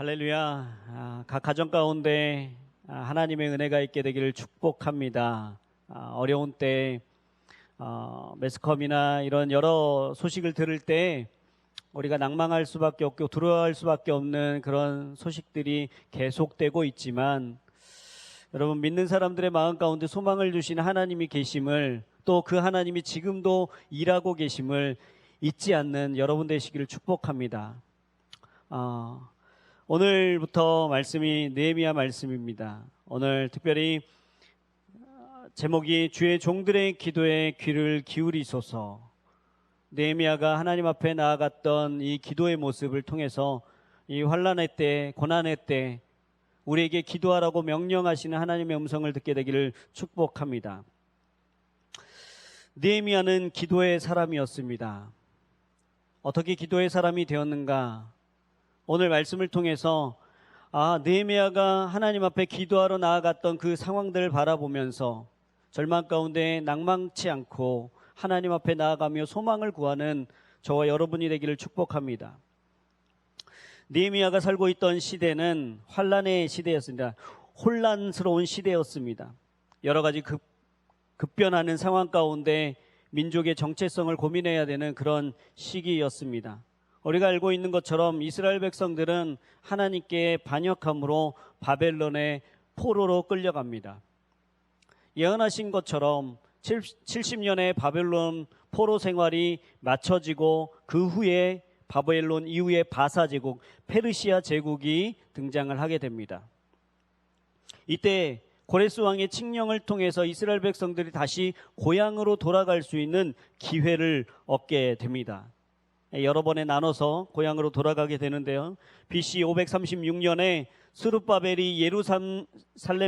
할렐루야. 각 가정 가운데 하나님의 은혜가 있게 되기를 축복합니다. 어려운 때 매스컴이나 이런 여러 소식을 들을 때 우리가 낭망할 수밖에 없고 두려워할 수밖에 없는 그런 소식들이 계속되고 있지만, 여러분, 믿는 사람들의 마음 가운데 소망을 주시는 하나님이 계심을, 또 그 하나님이 지금도 일하고 계심을 잊지 않는 여러분 되시기를 축복합니다. 오늘부터 말씀이 느헤미야 말씀입니다. 오늘 특별히 제목이 주의 종들의 기도에 귀를 기울이소서. 느헤미야가 하나님 앞에 나아갔던 이 기도의 모습을 통해서 이 환난의 때, 고난의 때 우리에게 기도하라고 명령하시는 하나님의 음성을 듣게 되기를 축복합니다. 느헤미야는 기도의 사람이었습니다. 어떻게 기도의 사람이 되었는가? 오늘 말씀을 통해서 느헤미야가 하나님 앞에 기도하러 나아갔던 그 상황들을 바라보면서 절망 가운데 낭망치 않고 하나님 앞에 나아가며 소망을 구하는 저와 여러분이 되기를 축복합니다. 느헤미야가 살고 있던 시대는 환난의 시대였습니다. 혼란스러운 시대였습니다. 여러 가지 급변하는 상황 가운데 민족의 정체성을 고민해야 되는 그런 시기였습니다. 우리가 알고 있는 것처럼 이스라엘 백성들은 하나님께 반역함으로 바벨론의 포로로 끌려갑니다. 예언하신 것처럼 70년의 바벨론 포로 생활이 마쳐지고 그 후에 바벨론 이후에 바사 제국, 페르시아 제국이 등장을 하게 됩니다. 이때 고레스 왕의 칙령을 통해서 이스라엘 백성들이 다시 고향으로 돌아갈 수 있는 기회를 얻게 됩니다. 여러 번에 나눠서 고향으로 돌아가게 되는데요. BC 536년에 스룹바벨이 예루살렘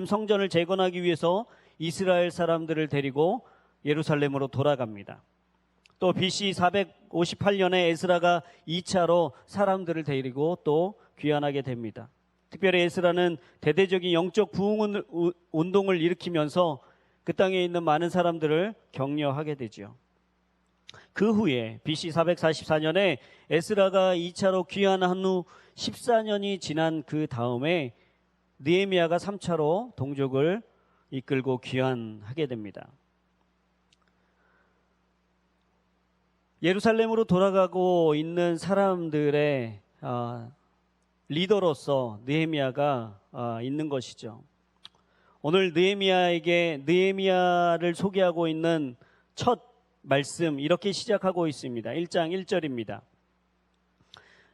성전을 재건하기 위해서 이스라엘 사람들을 데리고 예루살렘으로 돌아갑니다. 또 BC 458년에 에스라가 2차로 사람들을 데리고 또 귀환하게 됩니다. 특별히 에스라는 대대적인 영적 부흥 운동을 일으키면서 그 땅에 있는 많은 사람들을 격려하게 되죠. 그 후에 BC 444년에 에스라가 2차로 귀환한 후 14년이 지난 그 다음에 느헤미야가 3차로 동족을 이끌고 귀환하게 됩니다. 예루살렘으로 돌아가고 있는 사람들의 리더로서 느헤미야가 있는 것이죠. 오늘 느헤미야를 소개하고 있는 첫 말씀 이렇게 시작하고 있습니다. 1장 1절입니다.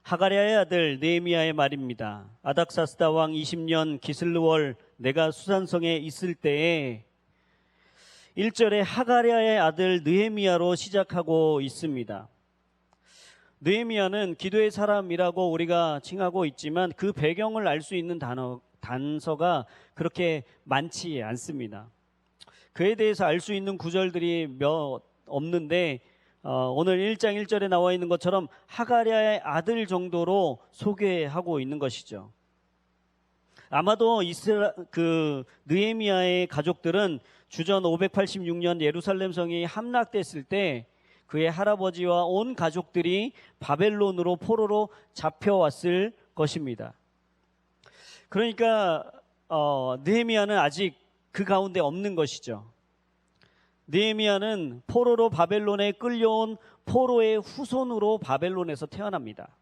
하가랴의 아들 느헤미야의 말입니다. 아닥사스다 왕 20년 기슬르월 내가 수산성에 있을 때에 1절에 하가랴의 아들 느헤미야로 시작하고 있습니다. 느헤미야는 기도의 사람이라고 우리가 칭하고 있지만 그 배경을 알 수 있는 단서가 그렇게 많지 않습니다. 그에 대해서 알 수 있는 구절들이 몇 없는데 오늘 1장 1절에 나와 있는 것처럼 하가랴의 아들 정도로 소개하고 있는 것이죠. 아마도 느헤미야의 가족들은 주전 586년 예루살렘 성이 함락됐을 때 그의 할아버지와 온 가족들이 바벨론으로 포로로 잡혀왔을 것입니다. 그러니까 느헤미야는 아직 그 가운데 없는 것이죠. 느헤미야는 포로로 바벨론에 끌려온 포로의 후손으로 바벨론에서 태어납니다.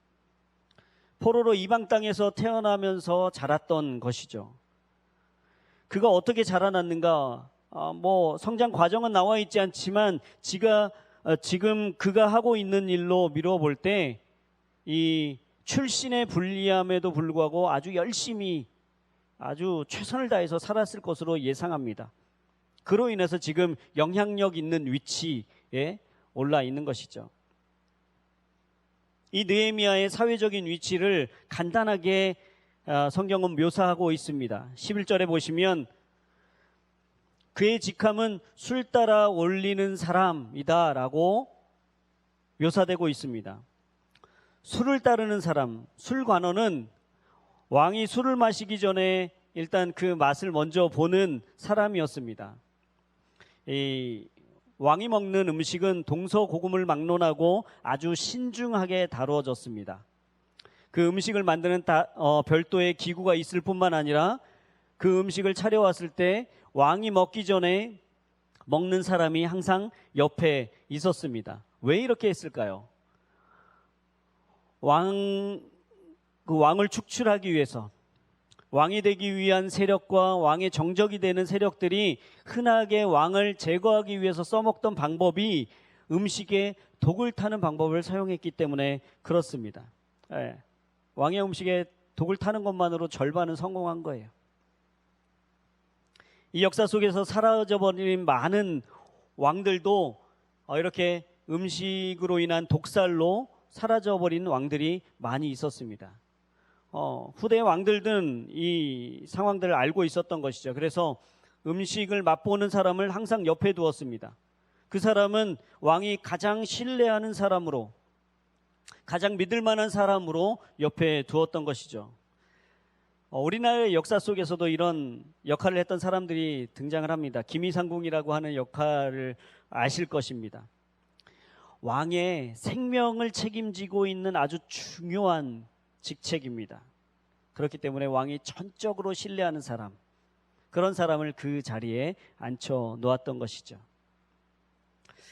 포로로 이방 땅에서 태어나면서 자랐던 것이죠. 그가 어떻게 자라났는가? 성장 과정은 나와 있지 않지만 지금 그가 하고 있는 일로 미뤄볼 때 이 출신의 불리함에도 불구하고 아주 열심히 아주 최선을 다해서 살았을 것으로 예상합니다. 그로 인해서 지금 영향력 있는 위치에 올라 있는 것이죠. 이 느헤미야의 사회적인 위치를 간단하게 성경은 묘사하고 있습니다. 11절에 보시면 그의 직함은 술 따라 올리는 사람이다 라고 묘사되고 있습니다. 술을 따르는 사람, 술관원은 왕이 술을 마시기 전에 일단 그 맛을 먼저 보는 사람이었습니다. 왕이 먹는 음식은 동서고금을 막론하고 아주 신중하게 다루어졌습니다. 그 음식을 만드는 별도의 기구가 있을 뿐만 아니라 그 음식을 차려왔을 때 왕이 먹기 전에 먹는 사람이 항상 옆에 있었습니다. 왜 이렇게 했을까요? 그 왕을 축출하기 위해서, 왕이 되기 위한 세력과 왕의 정적이 되는 세력들이 흔하게 왕을 제거하기 위해서 써먹던 방법이 음식에 독을 타는 방법을 사용했기 때문에 그렇습니다. 예. 왕의 음식에 독을 타는 것만으로 절반은 성공한 거예요. 이 역사 속에서 사라져버린 많은 왕들도 이렇게 음식으로 인한 독살로 사라져버린 왕들이 많이 있었습니다. 후대 왕들은 이 상황들을 알고 있었던 것이죠. 그래서 음식을 맛보는 사람을 항상 옆에 두었습니다. 그 사람은 왕이 가장 신뢰하는 사람으로, 가장 믿을 만한 사람으로 옆에 두었던 것이죠. 우리나라의 역사 속에서도 이런 역할을 했던 사람들이 등장을 합니다. 김이상궁이라고 하는 역할을 아실 것입니다. 왕의 생명을 책임지고 있는 아주 중요한 직책입니다. 그렇기 때문에 왕이 전적으로 신뢰하는 사람, 그런 사람을 그 자리에 앉혀 놓았던 것이죠.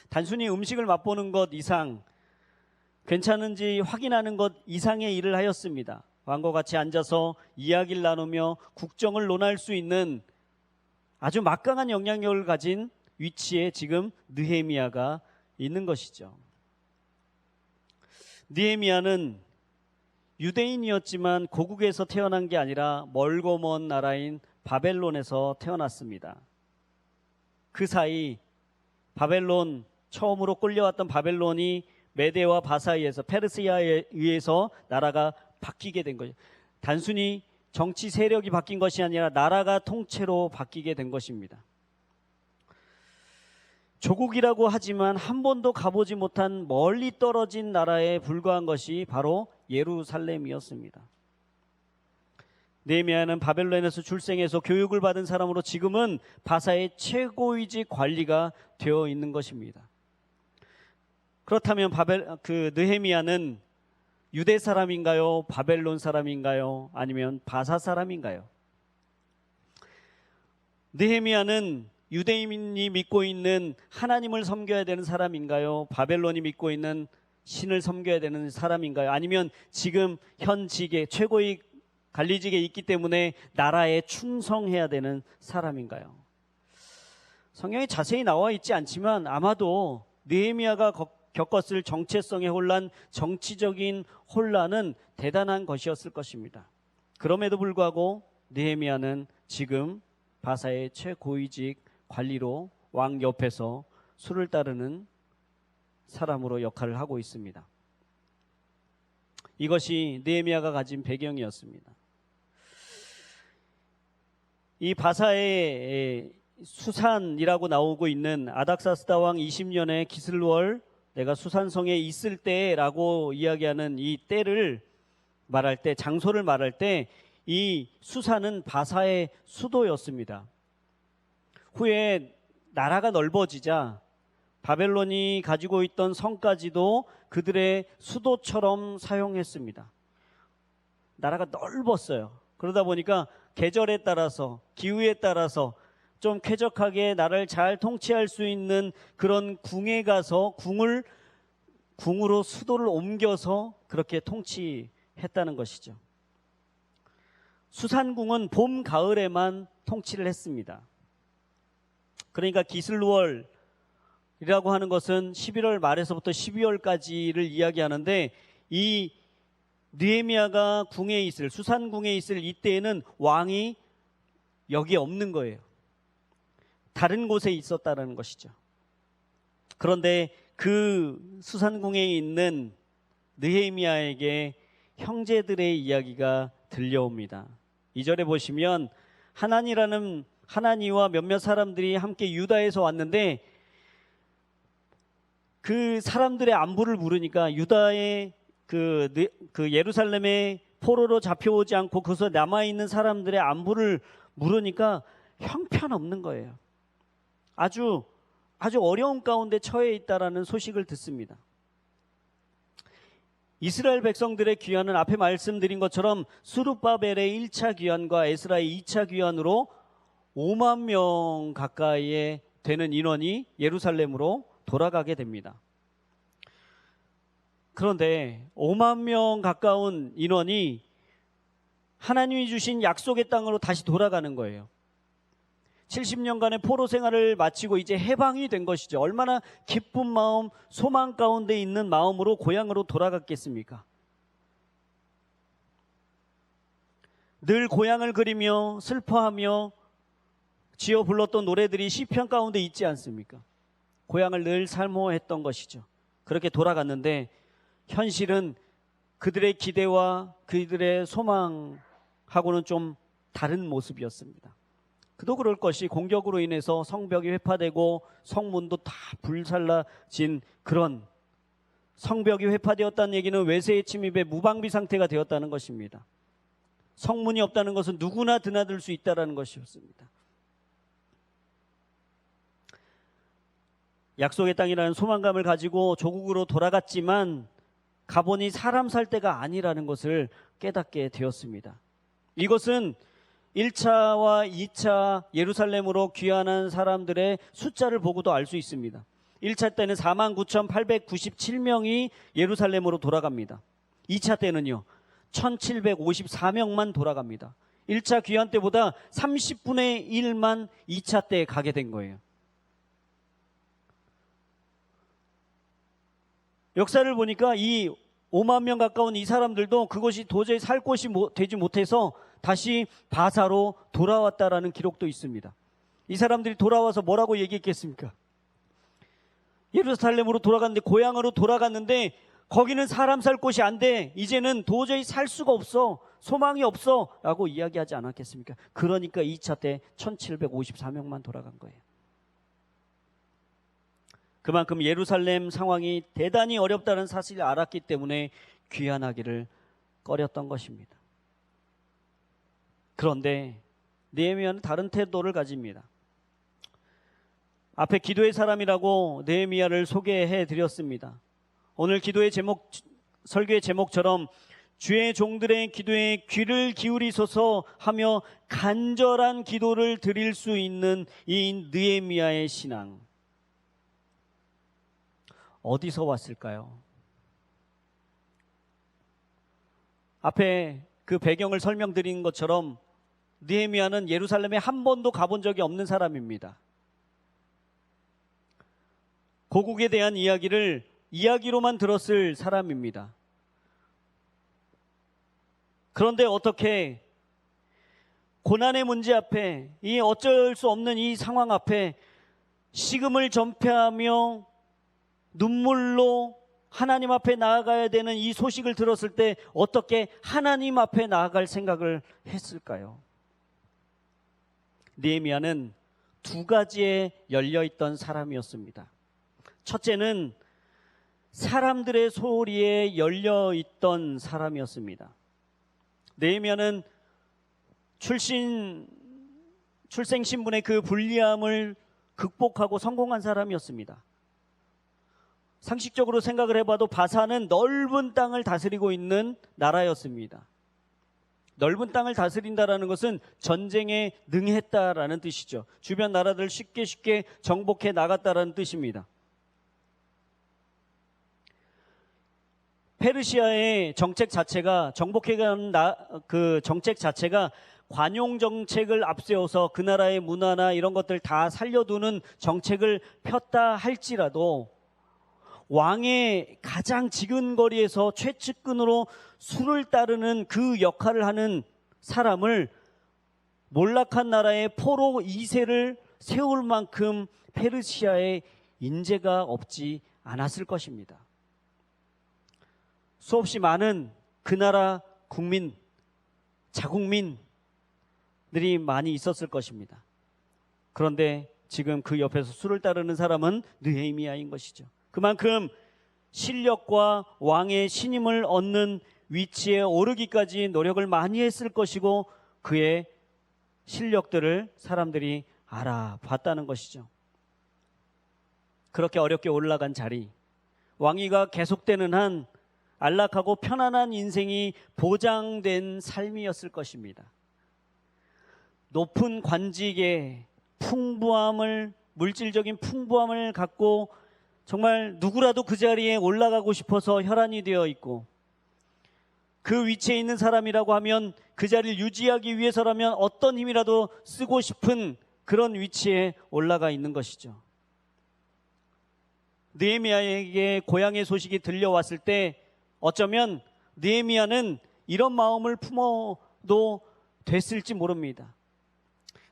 단순히 음식을 맛보는 것 이상, 괜찮은지 확인하는 것 이상의 일을 하였습니다. 왕과 같이 앉아서 이야기를 나누며 국정을 논할 수 있는 아주 막강한 영향력을 가진 위치에 지금 느헤미야가 있는 것이죠. 느헤미야는 유대인이었지만 고국에서 태어난 게 아니라 멀고 먼 나라인 바벨론에서 태어났습니다. 그 사이 바벨론, 처음으로 끌려왔던 바벨론이 메대와 바사이에서, 페르시아에 의해서 나라가 바뀌게 된 거죠. 단순히 정치 세력이 바뀐 것이 아니라 나라가 통째로 바뀌게 된 것입니다. 조국이라고 하지만 한 번도 가보지 못한 멀리 떨어진 나라에 불과한 것이 바로 예루살렘이었습니다. 느헤미야는 바벨론에서 출생해서 교육을 받은 사람으로 지금은 바사의 최고위직 관리가 되어 있는 것입니다. 그렇다면 느헤미야는 유대 사람인가요? 바벨론 사람인가요? 아니면 바사 사람인가요? 느헤미야는 유대인이 믿고 있는 하나님을 섬겨야 되는 사람인가요? 바벨론이 믿고 있는 신을 섬겨야 되는 사람인가요? 아니면 지금 현직의 최고의 관리직에 있기 때문에 나라에 충성해야 되는 사람인가요? 성경에 자세히 나와 있지 않지만 아마도 느헤미야가 겪었을 정체성의 혼란, 정치적인 혼란은 대단한 것이었을 것입니다. 그럼에도 불구하고 느헤미야는 지금 바사의 최고위직 관리로 왕 옆에서 수를 따르는 사람으로 역할을 하고 있습니다. 이것이 느헤미야가 가진 배경이었습니다. 이 바사의 수산이라고 나오고 있는 아닥사스다 왕 20년에 기슬월 내가 수산성에 있을 때라고 이야기하는 이 때를 말할 때, 장소를 말할 때 이 수산은 바사의 수도였습니다. 후에 나라가 넓어지자 바벨론이 가지고 있던 성까지도 그들의 수도처럼 사용했습니다. 나라가 넓었어요. 그러다 보니까 계절에 따라서, 기후에 따라서 좀 쾌적하게 나라를 잘 통치할 수 있는 그런 궁에 가서 궁으로 수도를 옮겨서 그렇게 통치했다는 것이죠. 수산궁은 봄, 가을에만 통치를 했습니다. 그러니까 기슬월이라고 하는 것은 11월 말에서부터 12월까지를 이야기하는데, 이 느헤미야가 궁에 있을, 수산궁에 있을 이때에는 왕이 여기에 없는 거예요. 다른 곳에 있었다는 것이죠. 그런데 그 수산궁에 있는 느헤미야에게 형제들의 이야기가 들려옵니다. 2절에 보시면 하나니와 몇몇 사람들이 함께 유다에서 왔는데, 그 사람들의 안부를 물으니까 유다의 그 예루살렘에 포로로 잡혀오지 않고 거기서 남아있는 사람들의 안부를 물으니까 형편없는 거예요. 아주 어려운 가운데 처해 있다라는 소식을 듣습니다. 이스라엘 백성들의 귀환은 앞에 말씀드린 것처럼 스룹바벨의 1차 귀환과 에스라의 2차 귀환으로 5만 명 가까이에 되는 인원이 예루살렘으로 돌아가게 됩니다. 그런데 5만 명 가까운 인원이 하나님이 주신 약속의 땅으로 다시 돌아가는 거예요. 70년간의 포로 생활을 마치고 이제 해방이 된 것이죠. 얼마나 기쁜 마음, 소망 가운데 있는 마음으로 고향으로 돌아갔겠습니까? 늘 고향을 그리며 슬퍼하며 지어 불렀던 노래들이 시편 가운데 있지 않습니까? 고향을 늘 사모했던 것이죠. 그렇게 돌아갔는데 현실은 그들의 기대와 그들의 소망하고는 좀 다른 모습이었습니다. 그도 그럴 것이 공격으로 인해서 성벽이 회파되고 성문도 다 불살라진 그런, 성벽이 회파되었다는 얘기는 외세의 침입에 무방비 상태가 되었다는 것입니다. 성문이 없다는 것은 누구나 드나들 수 있다는 것이었습니다. 약속의 땅이라는 소망감을 가지고 조국으로 돌아갔지만 가보니 사람 살 때가 아니라는 것을 깨닫게 되었습니다. 이것은 1차와 2차 예루살렘으로 귀환한 사람들의 숫자를 보고도 알 수 있습니다. 1차 때는 49,897명이 예루살렘으로 돌아갑니다. 2차 때는요 1,754명만 돌아갑니다. 1차 귀환 때보다 30분의 1만 2차 때 가게 된 거예요. 역사를 보니까 이 5만 명 가까운 이 사람들도 그것이 도저히 살 곳이 되지 못해서 다시 바사로 돌아왔다라는 기록도 있습니다. 이 사람들이 돌아와서 뭐라고 얘기했겠습니까? 예루살렘으로 돌아갔는데, 고향으로 돌아갔는데 거기는 사람 살 곳이 안 돼. 이제는 도저히 살 수가 없어. 소망이 없어. 라고 이야기하지 않았겠습니까? 그러니까 2차 때 1754명만 돌아간 거예요. 그만큼 예루살렘 상황이 대단히 어렵다는 사실을 알았기 때문에 귀환하기를 꺼렸던 것입니다. 그런데 느헤미야는 다른 태도를 가집니다. 앞에 기도의 사람이라고 느헤미야를 소개해 드렸습니다. 오늘 기도의 제목, 설교의 제목처럼 주의 종들의 기도에 귀를 기울이소서 하며 간절한 기도를 드릴 수 있는 이 느헤미야의 신앙, 어디서 왔을까요? 앞에 그 배경을 설명드린 것처럼 느헤미야는 예루살렘에 한 번도 가본 적이 없는 사람입니다. 고국에 대한 이야기를 이야기로만 들었을 사람입니다. 그런데 어떻게 고난의 문제 앞에, 이 어쩔 수 없는 이 상황 앞에 식음을 전폐하며 눈물로 하나님 앞에 나아가야 되는 이 소식을 들었을 때 어떻게 하나님 앞에 나아갈 생각을 했을까요? 느헤미야는 두 가지에 열려있던 사람이었습니다. 첫째는 사람들의 소리에 열려있던 사람이었습니다. 느헤미야는 출생신분의 그 불리함을 극복하고 성공한 사람이었습니다. 상식적으로 생각을 해봐도 바사는 넓은 땅을 다스리고 있는 나라였습니다. 넓은 땅을 다스린다라는 것은 전쟁에 능했다라는 뜻이죠. 주변 나라들을 쉽게 정복해 나갔다라는 뜻입니다. 페르시아의 정책 자체가, 정복해가는 그 정책 자체가 관용 정책을 앞세워서 그 나라의 문화나 이런 것들 다 살려두는 정책을 폈다 할지라도 왕의 가장 지근거리에서 최측근으로 수를 따르는 그 역할을 하는 사람을 몰락한 나라의 포로 2세를 세울 만큼 페르시아에 인재가 없지 않았을 것입니다. 수없이 많은 그 나라 국민, 자국민들이 많이 있었을 것입니다. 그런데 지금 그 옆에서 수를 따르는 사람은 느헤미야인 것이죠. 그만큼 실력과 왕의 신임을 얻는 위치에 오르기까지 노력을 많이 했을 것이고 그의 실력들을 사람들이 알아봤다는 것이죠. 그렇게 어렵게 올라간 자리, 왕위가 계속되는 한 안락하고 편안한 인생이 보장된 삶이었을 것입니다. 높은 관직에 물질적인 풍부함을 갖고 정말 누구라도 그 자리에 올라가고 싶어서 혈안이 되어 있고, 그 위치에 있는 사람이라고 하면 그 자리를 유지하기 위해서라면 어떤 힘이라도 쓰고 싶은 그런 위치에 올라가 있는 것이죠. 느헤미야에게 고향의 소식이 들려왔을 때 어쩌면 느헤미야는 이런 마음을 품어도 됐을지 모릅니다.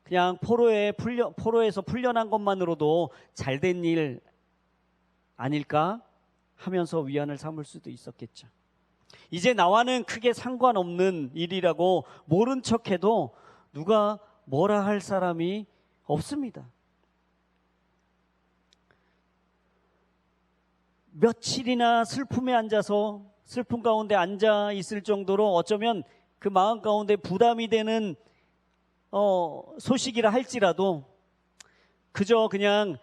그냥 포로에서 풀려난 것만으로도 잘된 일 아닐까 하면서 위안을 삼을 수도 있었겠죠. 이제 나와는 크게 상관없는 일이라고 모른 척해도 누가 뭐라 할 사람이 없습니다. 며칠이나 슬픔 가운데 앉아 있을 정도로 어쩌면 그 마음 가운데 부담이 되는 소식이라 할지라도 그저 그냥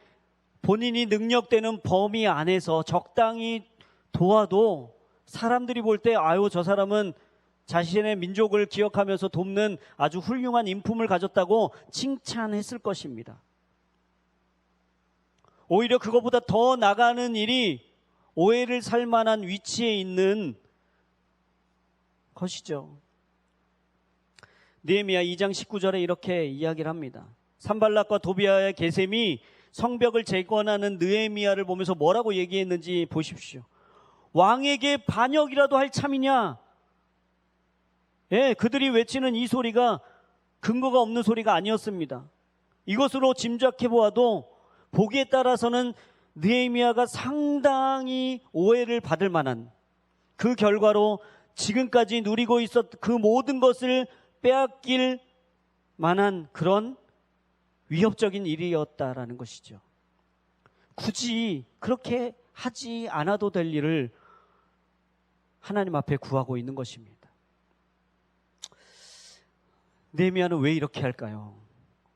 본인이 능력되는 범위 안에서 적당히 도와도 사람들이 볼 때 아유, 저 사람은 자신의 민족을 기억하면서 돕는 아주 훌륭한 인품을 가졌다고 칭찬했을 것입니다. 오히려 그것보다 더 나가는 일이 오해를 살 만한 위치에 있는 것이죠. 느헤미야 2장 19절에 이렇게 이야기를 합니다. 산발락과 도비아의 게셈이 성벽을 재건하는 느헤미야를 보면서 뭐라고 얘기했는지 보십시오. 왕에게 반역이라도 할 참이냐? 예, 그들이 외치는 이 소리가 근거가 없는 소리가 아니었습니다. 이것으로 짐작해 보아도 보기에 따라서는 느헤미야가 상당히 오해를 받을 만한, 그 결과로 지금까지 누리고 있었던 그 모든 것을 빼앗길 만한 그런 위협적인 일이었다라는 것이죠. 굳이 그렇게 하지 않아도 될 일을 하나님 앞에 구하고 있는 것입니다. 느헤미야는 왜 이렇게 할까요?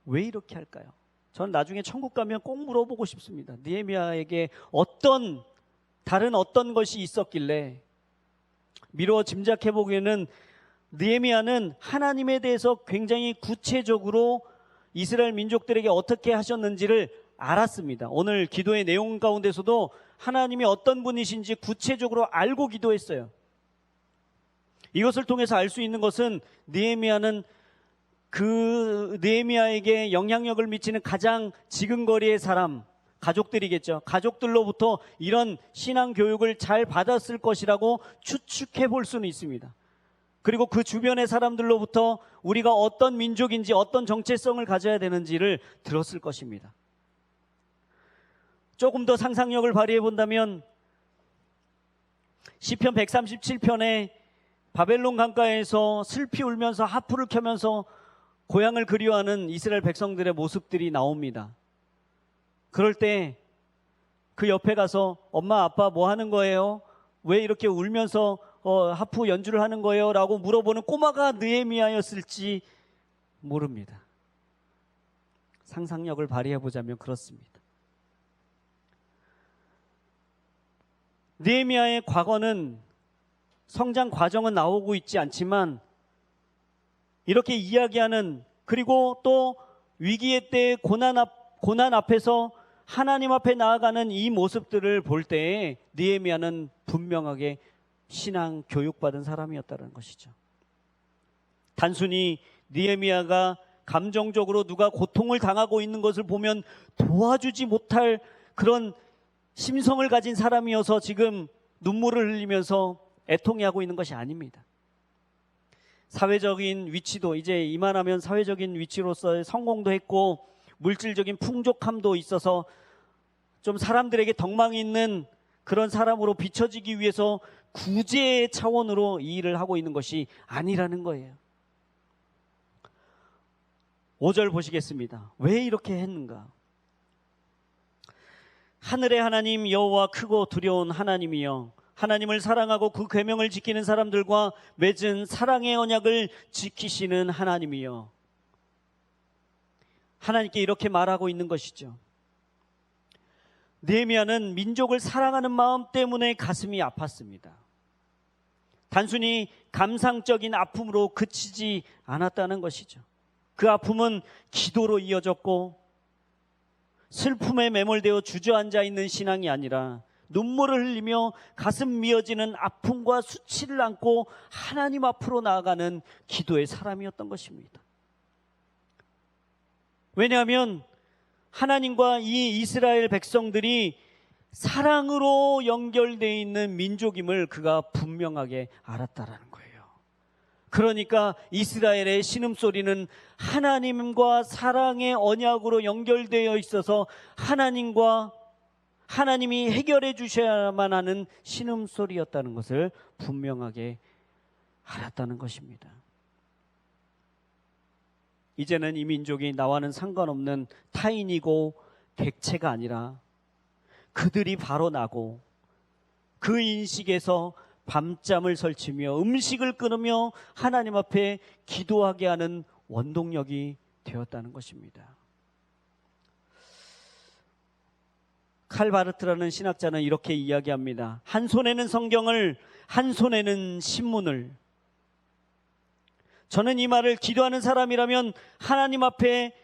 왜 이렇게 할까요? 저는 나중에 천국 가면 꼭 물어보고 싶습니다. 느헤미야에게 다른 어떤 것이 있었길래, 미루어 짐작해 보기에는 느헤미야는 하나님에 대해서 굉장히 구체적으로 이스라엘 민족들에게 어떻게 하셨는지를 알았습니다. 오늘 기도의 내용 가운데서도 하나님이 어떤 분이신지 구체적으로 알고 기도했어요. 이것을 통해서 알 수 있는 것은 느헤미야는 그 느헤미야에게 영향력을 미치는 가장 지근거리의 사람, 가족들이겠죠. 가족들로부터 이런 신앙 교육을 잘 받았을 것이라고 추측해 볼 수는 있습니다. 그리고 그 주변의 사람들로부터 우리가 어떤 민족인지 어떤 정체성을 가져야 되는지를 들었을 것입니다. 조금 더 상상력을 발휘해 본다면 시편 137편에 바벨론 강가에서 슬피 울면서 하프를 켜면서 고향을 그리워하는 이스라엘 백성들의 모습들이 나옵니다. 그럴 때 그 옆에 가서 엄마 아빠 뭐 하는 거예요? 왜 이렇게 울면서 하프 연주를 하는 거예요? 라고 물어보는 꼬마가 느헤미야였을지 모릅니다. 상상력을 발휘해 보자면 그렇습니다. 느헤미야의 과거는, 성장 과정은 나오고 있지 않지만 이렇게 이야기하는, 그리고 또 위기의 때 고난 앞에서 하나님 앞에 나아가는 이 모습들을 볼 때에 느헤미야는 분명하게 신앙 교육받은 사람이었다는 것이죠. 단순히 느헤미야가 감정적으로 누가 고통을 당하고 있는 것을 보면 도와주지 못할 그런 심성을 가진 사람이어서 지금 눈물을 흘리면서 애통해하고 있는 것이 아닙니다. 사회적인 위치도, 이제 이만하면 사회적인 위치로서의 성공도 했고 물질적인 풍족함도 있어서 좀 사람들에게 덕망이 있는 그런 사람으로 비춰지기 위해서 구제의 차원으로 이 일을 하고 있는 것이 아니라는 거예요. 5절 보시겠습니다. 왜 이렇게 했는가? 하늘의 하나님 여호와 크고 두려운 하나님이여, 하나님을 사랑하고 그 계명을 지키는 사람들과 맺은 사랑의 언약을 지키시는 하나님이여. 하나님께 이렇게 말하고 있는 것이죠. 느헤미야는 민족을 사랑하는 마음 때문에 가슴이 아팠습니다. 단순히 감상적인 아픔으로 그치지 않았다는 것이죠. 그 아픔은 기도로 이어졌고 슬픔에 매몰되어 주저앉아 있는 신앙이 아니라 눈물을 흘리며 가슴 미어지는 아픔과 수치를 안고 하나님 앞으로 나아가는 기도의 사람이었던 것입니다. 왜냐하면 하나님과 이 이스라엘 백성들이 사랑으로 연결되어 있는 민족임을 그가 분명하게 알았다라는 거예요. 그러니까 이스라엘의 신음소리는 하나님과 사랑의 언약으로 연결되어 있어서 하나님이 해결해 주셔야만 하는 신음소리였다는 것을 분명하게 알았다는 것입니다. 이제는 이 민족이 나와는 상관없는 타인이고 객체가 아니라 그들이 바로 나고 그 인식에서 밤잠을 설치며 음식을 끊으며 하나님 앞에 기도하게 하는 원동력이 되었다는 것입니다. 칼 바르트라는 신학자는 이렇게 이야기합니다. 한 손에는 성경을, 한 손에는 신문을. 저는 이 말을 기도하는 사람이라면 하나님 앞에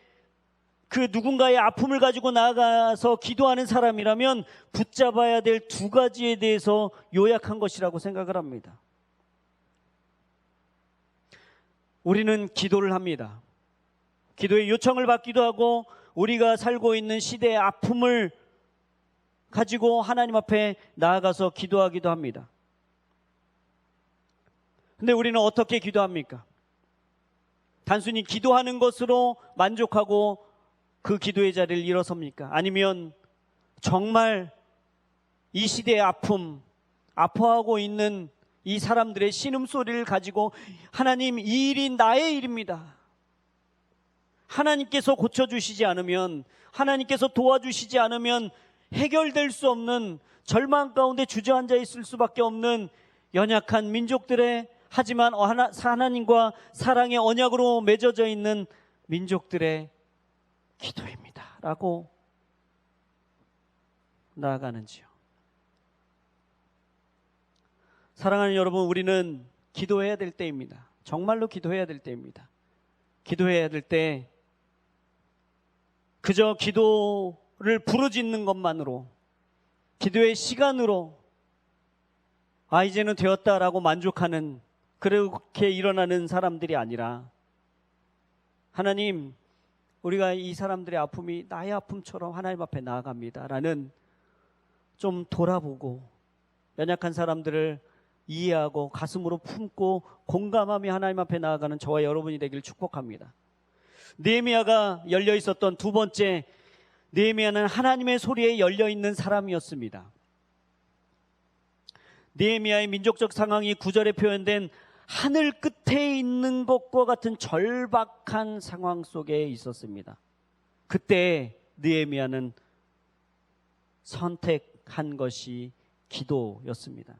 그 누군가의 아픔을 가지고 나아가서 기도하는 사람이라면 붙잡아야 될 두 가지에 대해서 요약한 것이라고 생각을 합니다. 우리는 기도를 합니다. 기도의 요청을 받기도 하고 우리가 살고 있는 시대의 아픔을 가지고 하나님 앞에 나아가서 기도하기도 합니다. 근데 우리는 어떻게 기도합니까? 단순히 기도하는 것으로 만족하고 그 기도의 자리를 일어섭니까? 아니면 정말 이 시대의 아픔, 아파하고 있는 이 사람들의 신음소리를 가지고 하나님, 이 일이 나의 일입니다. 하나님께서 고쳐주시지 않으면, 하나님께서 도와주시지 않으면 해결될 수 없는 절망 가운데 주저앉아 있을 수밖에 없는 연약한 민족들의, 하지만 하나님과 사랑의 언약으로 맺어져 있는 민족들의 기도입니다 라고 나아가는지요. 사랑하는 여러분, 우리는 기도해야 될 때입니다. 정말로 기도해야 될 때입니다. 기도해야 될 때 그저 기도를 부르짖는 것만으로, 기도의 시간으로 이제는 되었다라고 만족하는, 그렇게 일어나는 사람들이 아니라 하나님, 우리가 이 사람들의 아픔이 나의 아픔처럼 하나님 앞에 나아갑니다 라는, 좀 돌아보고 연약한 사람들을 이해하고 가슴으로 품고 공감하며 하나님 앞에 나아가는 저와 여러분이 되길 축복합니다. 느헤미야가 열려 있었던 두 번째, 느헤미야는 하나님의 소리에 열려 있는 사람이었습니다. 느헤미야의 민족적 상황이 9절에 표현된 하늘 끝에 있는 것과 같은 절박한 상황 속에 있었습니다. 그때 느헤미야는 선택한 것이 기도였습니다.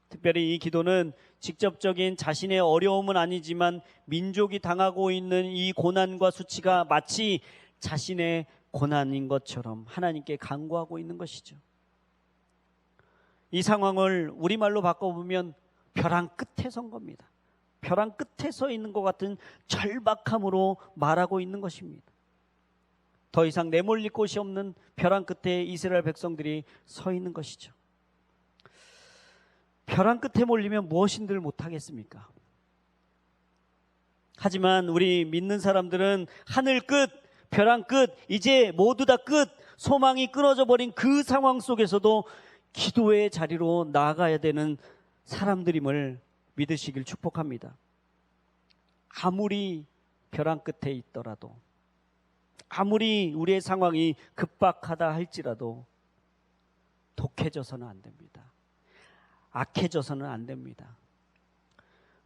특별히 이 기도는 직접적인 자신의 어려움은 아니지만 민족이 당하고 있는 이 고난과 수치가 마치 자신의 고난인 것처럼 하나님께 간구하고 있는 것이죠. 이 상황을 우리말로 바꿔보면 벼랑 끝에 선 겁니다. 벼랑 끝에 서 있는 것 같은 절박함으로 말하고 있는 것입니다. 더 이상 내몰릴 곳이 없는 벼랑 끝에 이스라엘 백성들이 서 있는 것이죠. 벼랑 끝에 몰리면 무엇인들 못하겠습니까? 하지만 우리 믿는 사람들은 하늘 끝, 벼랑 끝, 이제 모두 다 끝, 소망이 끊어져 버린 그 상황 속에서도 기도의 자리로 나아가야 되는 사람들임을 믿으시길 축복합니다. 아무리 벼랑 끝에 있더라도, 아무리 우리의 상황이 급박하다 할지라도 독해져서는 안 됩니다. 악해져서는 안 됩니다.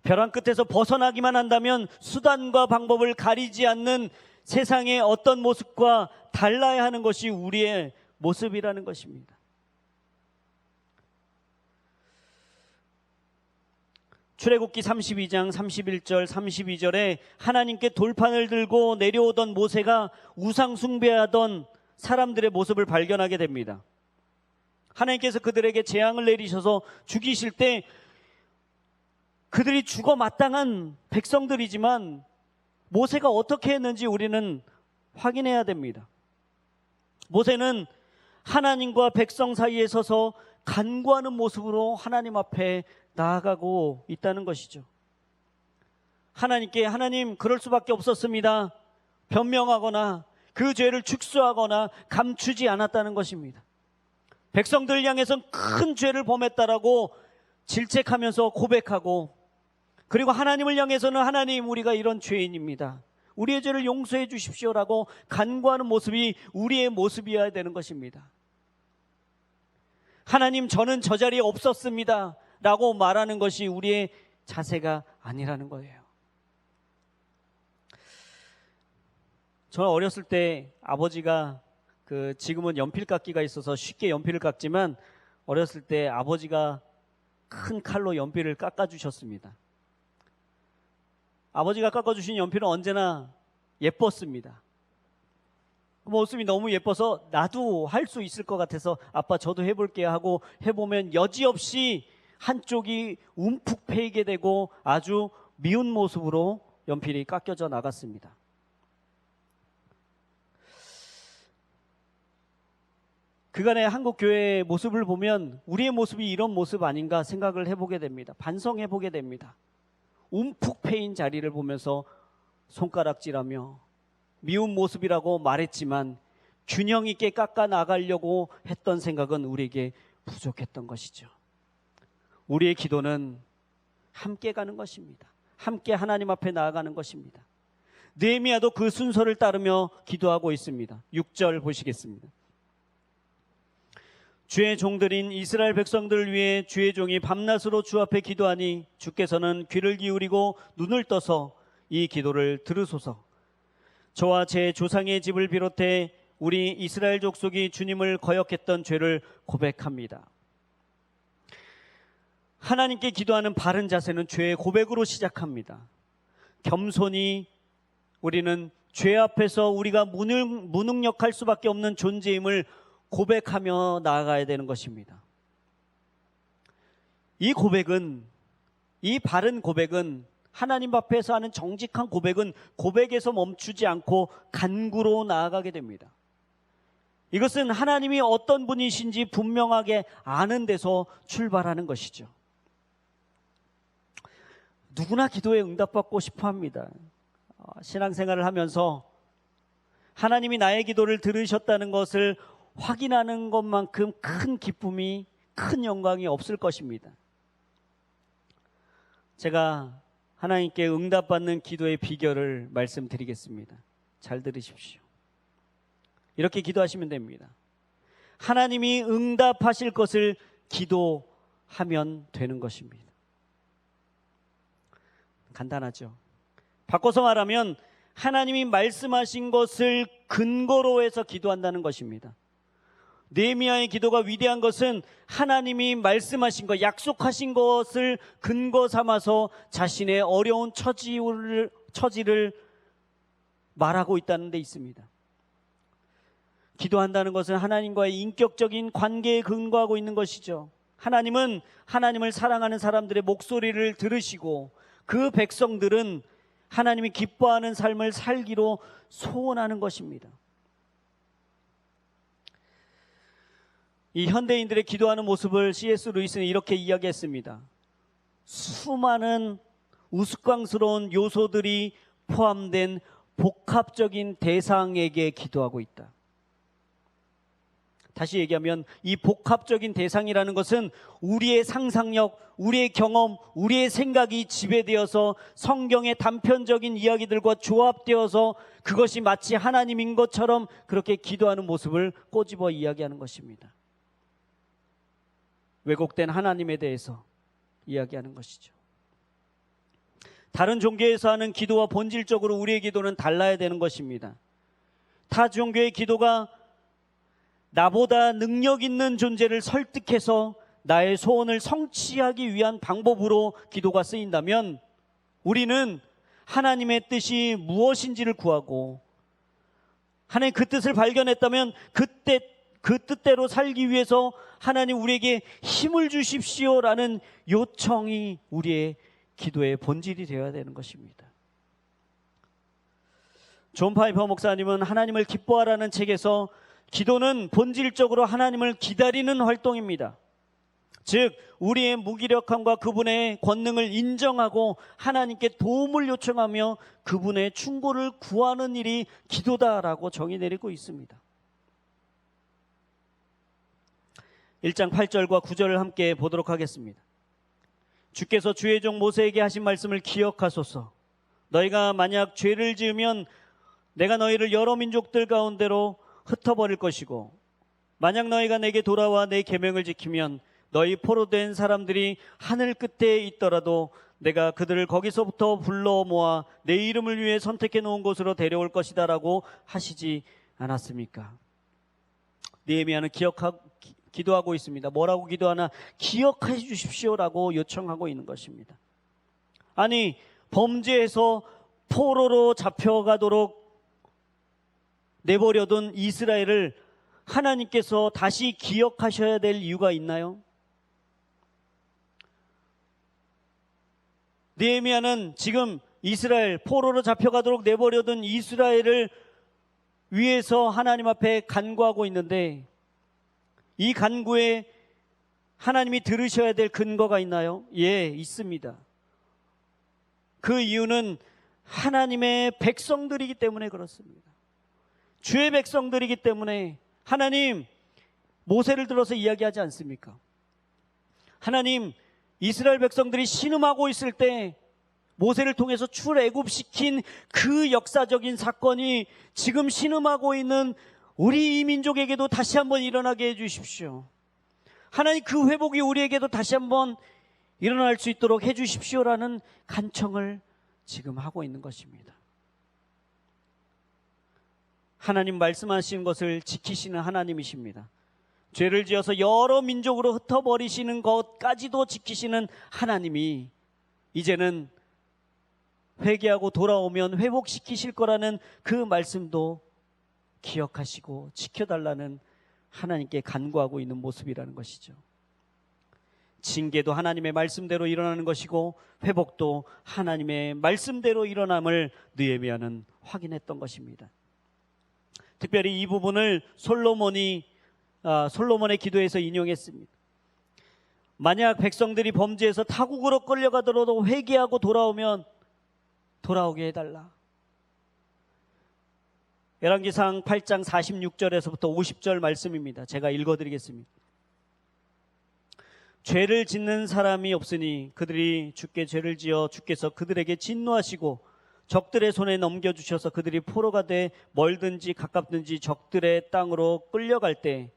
벼랑 끝에서 벗어나기만 한다면 수단과 방법을 가리지 않는 세상의 어떤 모습과 달라야 하는 것이 우리의 모습이라는 것입니다. 출애굽기 32장 31절 32절에 하나님께 돌판을 들고 내려오던 모세가 우상 숭배하던 사람들의 모습을 발견하게 됩니다. 하나님께서 그들에게 재앙을 내리셔서 죽이실 때 그들이 죽어 마땅한 백성들이지만 모세가 어떻게 했는지 우리는 확인해야 됩니다. 모세는 하나님과 백성 사이에 서서 간구하는 모습으로 하나님 앞에 나아가고 있다는 것이죠. 하나님께 하나님 그럴 수밖에 없었습니다. 변명하거나 그 죄를 축소하거나 감추지 않았다는 것입니다. 백성들 향해서는 큰 죄를 범했다라고 질책하면서 고백하고, 그리고 하나님을 향해서는 하나님 우리가 이런 죄인입니다. 우리의 죄를 용서해 주십시오라고 간구하는 모습이 우리의 모습이어야 되는 것입니다. 하나님 저는 저 자리에 없었습니다 라고 말하는 것이 우리의 자세가 아니라는 거예요. 저는 어렸을 때 아버지가 지금은 연필 깎기가 있어서 쉽게 연필을 깎지만 어렸을 때 아버지가 큰 칼로 연필을 깎아주셨습니다. 아버지가 깎아주신 연필은 언제나 예뻤습니다. 모습이 너무 예뻐서 나도 할 수 있을 것 같아서 아빠 저도 해볼게요 하고 해보면 여지없이 한쪽이 움푹 패이게 되고 아주 미운 모습으로 연필이 깎여져 나갔습니다. 그간의 한국교회의 모습을 보면 우리의 모습이 이런 모습 아닌가 생각을 해보게 됩니다. 반성해보게 됩니다. 움푹 패인 자리를 보면서 손가락질하며 미운 모습이라고 말했지만 균형 있게 깎아 나가려고 했던 생각은 우리에게 부족했던 것이죠. 우리의 기도는 함께 가는 것입니다. 함께 하나님 앞에 나아가는 것입니다. 느헤미야도 그 순서를 따르며 기도하고 있습니다. 6절 보시겠습니다. 주의 종들인 이스라엘 백성들을 위해 주의 종이 밤낮으로 주 앞에 기도하니 주께서는 귀를 기울이고 눈을 떠서 이 기도를 들으소서. 저와 제 조상의 집을 비롯해 우리 이스라엘 족속이 주님을 거역했던 죄를 고백합니다. 하나님께 기도하는 바른 자세는 죄의 고백으로 시작합니다. 겸손히 우리는 죄 앞에서 우리가 무능력할 수밖에 없는 존재임을 고백하며 나아가야 되는 것입니다. 이 바른 고백은 하나님 앞에서 하는 정직한 고백은 고백에서 멈추지 않고 간구로 나아가게 됩니다. 이것은 하나님이 어떤 분이신지 분명하게 아는 데서 출발하는 것이죠. 누구나 기도에 응답받고 싶어 합니다. 신앙생활을 하면서 하나님이 나의 기도를 들으셨다는 것을 확인하는 것만큼 큰 기쁨이, 큰 영광이 없을 것입니다. 제가 하나님께 응답받는 기도의 비결을 말씀드리겠습니다. 잘 들으십시오. 이렇게 기도하시면 됩니다. 하나님이 응답하실 것을 기도하면 되는 것입니다. 간단하죠. 바꿔서 말하면 하나님이 말씀하신 것을 근거로 해서 기도한다는 것입니다. 느헤미야의 기도가 위대한 것은 하나님이 말씀하신 것, 약속하신 것을 근거 삼아서 자신의 어려운 처지를 말하고 있다는 데 있습니다. 기도한다는 것은 하나님과의 인격적인 관계에 근거하고 있는 것이죠. 하나님은 하나님을 사랑하는 사람들의 목소리를 들으시고 그 백성들은 하나님이 기뻐하는 삶을 살기로 소원하는 것입니다. 이 현대인들의 기도하는 모습을 C.S. 루이스는 이렇게 이야기했습니다. 수많은 우스꽝스러운 요소들이 포함된 복합적인 대상에게 기도하고 있다. 다시 얘기하면 이 복합적인 대상이라는 것은 우리의 상상력, 우리의 경험, 우리의 생각이 지배되어서 성경의 단편적인 이야기들과 조합되어서 그것이 마치 하나님인 것처럼 그렇게 기도하는 모습을 꼬집어 이야기하는 것입니다. 왜곡된 하나님에 대해서 이야기하는 것이죠. 다른 종교에서 하는 기도와 본질적으로 우리의 기도는 달라야 되는 것입니다. 타 종교의 기도가 나보다 능력 있는 존재를 설득해서 나의 소원을 성취하기 위한 방법으로 기도가 쓰인다면 우리는 하나님의 뜻이 무엇인지를 구하고 하나님 그 뜻을 발견했다면 그 뜻대로 살기 위해서 하나님 우리에게 힘을 주십시오라는 요청이 우리의 기도의 본질이 되어야 되는 것입니다. 존 파이퍼 목사님은 하나님을 기뻐하라는 책에서 기도는 본질적으로 하나님을 기다리는 활동입니다. 즉 우리의 무기력함과 그분의 권능을 인정하고 하나님께 도움을 요청하며 그분의 충고를 구하는 일이 기도다라고 정의 내리고 있습니다. 1장 8절과 9절을 함께 보도록 하겠습니다. 주께서 주의 종 모세에게 하신 말씀을 기억하소서. 너희가 만약 죄를 지으면 내가 너희를 여러 민족들 가운데로 흩어버릴 것이고 만약 너희가 내게 돌아와 내 계명을 지키면 너희 포로된 사람들이 하늘 끝에 있더라도 내가 그들을 거기서부터 불러 모아 내 이름을 위해 선택해 놓은 곳으로 데려올 것이다 라고 하시지 않았습니까? 느헤미야는 기도하고 있습니다. 뭐라고 기도하나? 기억해 주십시오라고 요청하고 있는 것입니다. 아니, 범죄에서 포로로 잡혀가도록 내버려둔 이스라엘을 하나님께서 다시 기억하셔야 될 이유가 있나요? 느헤미야는 지금 이스라엘, 포로로 잡혀가도록 내버려둔 이스라엘을 위해서 하나님 앞에 간구하고 있는데 이 간구에 하나님이 들으셔야 될 근거가 있나요? 예, 있습니다. 그 이유는 하나님의 백성들이기 때문에 그렇습니다. 주의 백성들이기 때문에 하나님 모세를 들어서 이야기하지 않습니까? 하나님 이스라엘 백성들이 신음하고 있을 때 모세를 통해서 출애굽시킨 그 역사적인 사건이 지금 신음하고 있는 우리 이 민족에게도 다시 한번 일어나게 해주십시오. 하나님 그 회복이 우리에게도 다시 한번 일어날 수 있도록 해주십시오라는 간청을 지금 하고 있는 것입니다. 하나님 말씀하신 것을 지키시는 하나님이십니다. 죄를 지어서 여러 민족으로 흩어버리시는 것까지도 지키시는 하나님이 이제는 회개하고 돌아오면 회복시키실 거라는 그 말씀도 기억하시고 지켜달라는 하나님께 간구하고 있는 모습이라는 것이죠. 징계도 하나님의 말씀대로 일어나는 것이고 회복도 하나님의 말씀대로 일어남을 느헤미야는 확인했던 것입니다. 특별히 이 부분을 솔로몬의 기도에서 인용했습니다. 만약 백성들이 범죄해서 타국으로 끌려가더라도 회개하고 돌아오면 돌아오게 해달라. 열왕기상 8장 46절에서부터 50절 말씀입니다. 제가 읽어드리겠습니다. 죄를 짓는 사람이 없으니 그들이 주께 죄를 지어 주께서 그들에게 진노하시고 적들의 손에 넘겨주셔서 그들이 포로가 돼 멀든지 가깝든지 적들의 땅으로 끌려갈 때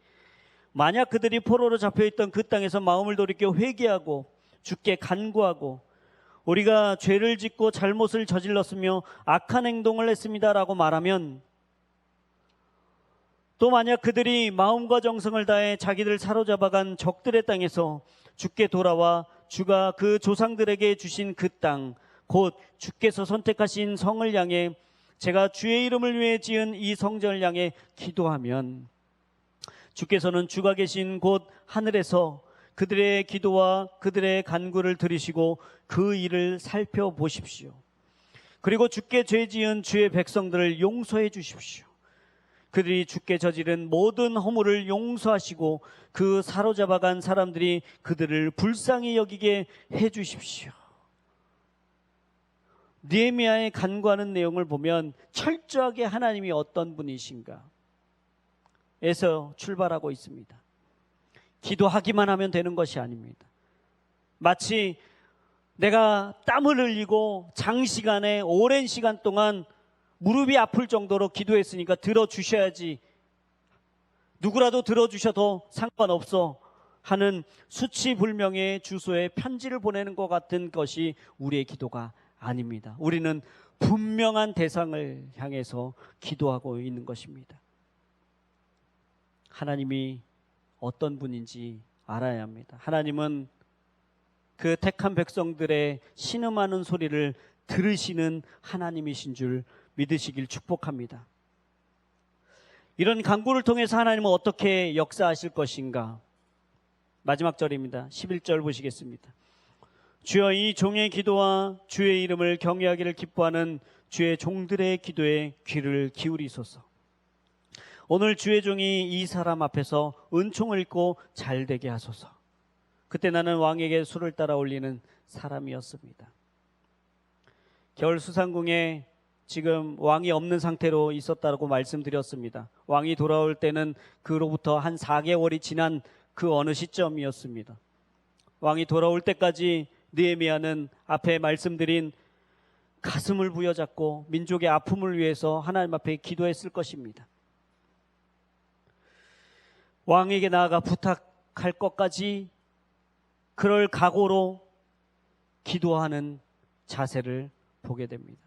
만약 그들이 포로로 잡혀있던 그 땅에서 마음을 돌이켜 회개하고 주께 간구하고 우리가 죄를 짓고 잘못을 저질렀으며 악한 행동을 했습니다라고 말하면 또 만약 그들이 마음과 정성을 다해 자기들 사로잡아간 적들의 땅에서 주께 돌아와 주가 그 조상들에게 주신 그 땅 곧 주께서 선택하신 성을 향해 제가 주의 이름을 위해 지은 이 성전을 향해 기도하면 주께서는 주가 계신 곳 하늘에서 그들의 기도와 그들의 간구를 들으시고 그 일을 살펴보십시오. 그리고 주께 죄 지은 주의 백성들을 용서해 주십시오. 그들이 주께 저지른 모든 허물을 용서하시고 그 사로잡아간 사람들이 그들을 불쌍히 여기게 해 주십시오. 느헤미야의 간구하는 내용을 보면 철저하게 하나님이 어떤 분이신가 에서 출발하고 있습니다. 기도하기만 하면 되는 것이 아닙니다. 마치 내가 땀을 흘리고 장시간에 오랜 시간 동안 무릎이 아플 정도로 기도했으니까 들어주셔야지, 누구라도 들어주셔도 상관없어 하는 수치불명의 주소에 편지를 보내는 것 같은 것이 우리의 기도가 아닙니다. 우리는 분명한 대상을 향해서 기도하고 있는 것입니다. 하나님이 어떤 분인지 알아야 합니다. 하나님은 그 택한 백성들의 신음하는 소리를 들으시는 하나님이신 줄 믿으시길 축복합니다. 이런 간구를 통해서 하나님은 어떻게 역사하실 것인가? 마지막 절입니다. 11절 보시겠습니다. 주여, 이 종의 기도와 주의 이름을 경외하기를 기뻐하는 주의 종들의 기도에 귀를 기울이소서. 오늘 주의 종이 이 사람 앞에서 은총을 읽고 잘되게 하소서. 그때 나는 왕에게 술을 따라 올리는 사람이었습니다. 겨울 수상궁에 지금 왕이 없는 상태로 있었다고 말씀드렸습니다. 왕이 돌아올 때는 그로부터 한 4개월이 지난 그 어느 시점이었습니다. 왕이 돌아올 때까지 느헤미야는 앞에 말씀드린 가슴을 부여잡고 민족의 아픔을 위해서 하나님 앞에 기도했을 것입니다. 왕에게 나아가 부탁할 것까지 그럴 각오로 기도하는 자세를 보게 됩니다.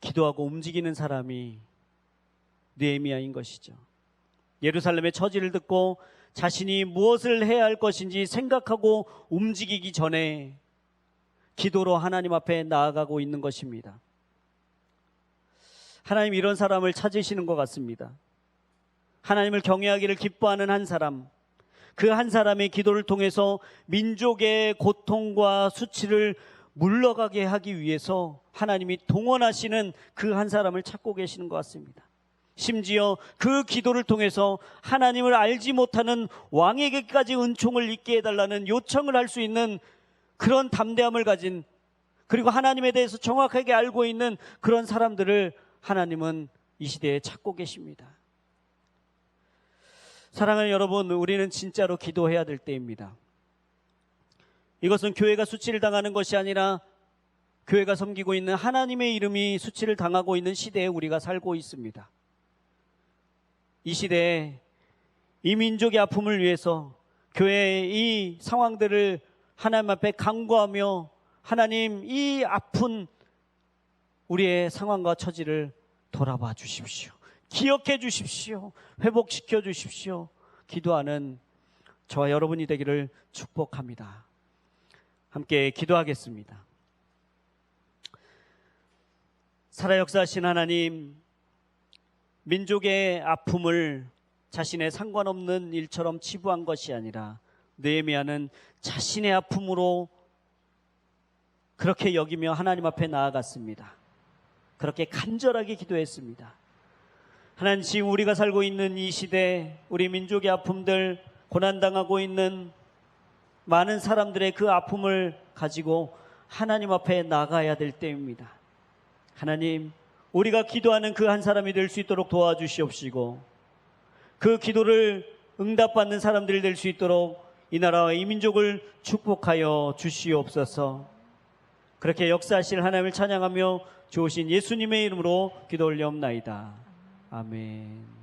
기도하고 움직이는 사람이 느헤미야인 것이죠. 예루살렘의 처지를 듣고 자신이 무엇을 해야 할 것인지 생각하고 움직이기 전에 기도로 하나님 앞에 나아가고 있는 것입니다. 하나님 이런 사람을 찾으시는 것 같습니다. 하나님을 경외하기를 기뻐하는 한 사람, 그 한 사람의 기도를 통해서 민족의 고통과 수치를 물러가게 하기 위해서 하나님이 동원하시는 그 한 사람을 찾고 계시는 것 같습니다. 심지어 그 기도를 통해서 하나님을 알지 못하는 왕에게까지 은총을 잊게 해달라는 요청을 할 수 있는 그런 담대함을 가진, 그리고 하나님에 대해서 정확하게 알고 있는 그런 사람들을 하나님은 이 시대에 찾고 계십니다. 사랑하는 여러분, 우리는 진짜로 기도해야 될 때입니다. 이것은 교회가 수치를 당하는 것이 아니라 교회가 섬기고 있는 하나님의 이름이 수치를 당하고 있는 시대에 우리가 살고 있습니다. 이 시대에 이 민족의 아픔을 위해서 교회의 이 상황들을 하나님 앞에 간구하며, 하나님 이 아픈 우리의 상황과 처지를 돌아봐 주십시오. 기억해 주십시오. 회복시켜 주십시오. 기도하는 저와 여러분이 되기를 축복합니다. 함께 기도하겠습니다. 살아 역사하신 하나님, 민족의 아픔을 자신의 상관없는 일처럼 치부한 것이 아니라 느헤미야는 자신의 아픔으로 그렇게 여기며 하나님 앞에 나아갔습니다. 그렇게 간절하게 기도했습니다. 하나님, 지금 우리가 살고 있는 이 시대, 우리 민족의 아픔들, 고난당하고 있는 많은 사람들의 그 아픔을 가지고 하나님 앞에 나가야 될 때입니다. 하나님, 우리가 기도하는 그 한 사람이 될 수 있도록 도와주시옵시고, 그 기도를 응답받는 사람들이 될 수 있도록 이 나라와 이 민족을 축복하여 주시옵소서. 그렇게 역사하실 하나님을 찬양하며 좋으신 예수님의 이름으로 기도 올려옵나이다. 아멘.